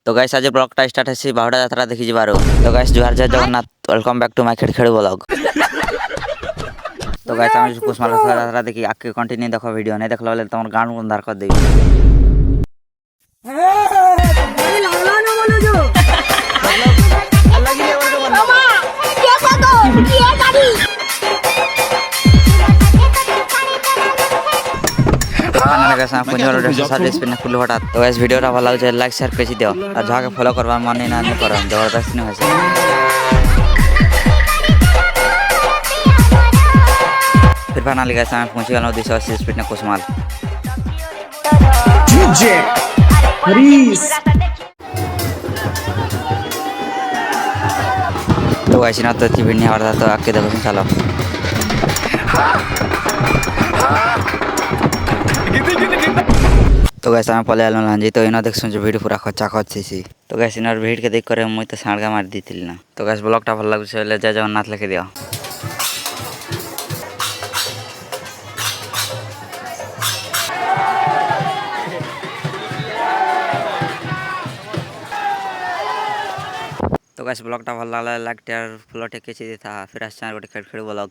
तो गाइस आज ब्लॉगटा स्टार्ट है बाहुड़ा यात्रा देखी जबार। तो गाइस जुहार जय Jagannath, welcome back to my खेड़ ब्लॉग। तो गाइस हम कुसमाल यात्रा देखी आके कंटिन्यू देखो वीडियो नहीं देखला बेले तमर गान अंधार कर देबी। तो गाइस वीडियोटा भल लगे लाइक शेयर कर दियो और जहाँ के फॉलो करवा मन नहीं कर जबरदस्त नहीं होइसे। फिर फाइनली गाइस हम पहुंच गेलौ 280 स्पीड ने कुसमाल। तो गाइस ना तो भीड़ नहीं आ तो आके देखो चलो। तो गाइस हम पले आलो लांजी तो इना देख सुन भीड़ पूरा खचा खच छी। तो गाइस इनार भीड़ के देख करे मुई तो साड़गा मार दीथिल ना। तो गाइस ब्लॉगटा भल लागु से जय जगन्नाथ लिखे दियो। तो गाइस ब्लॉगटा भल लागला लाइक टेयर फॉलो टेके छी था फिर आसान गोटे खेड़ ब्लॉग।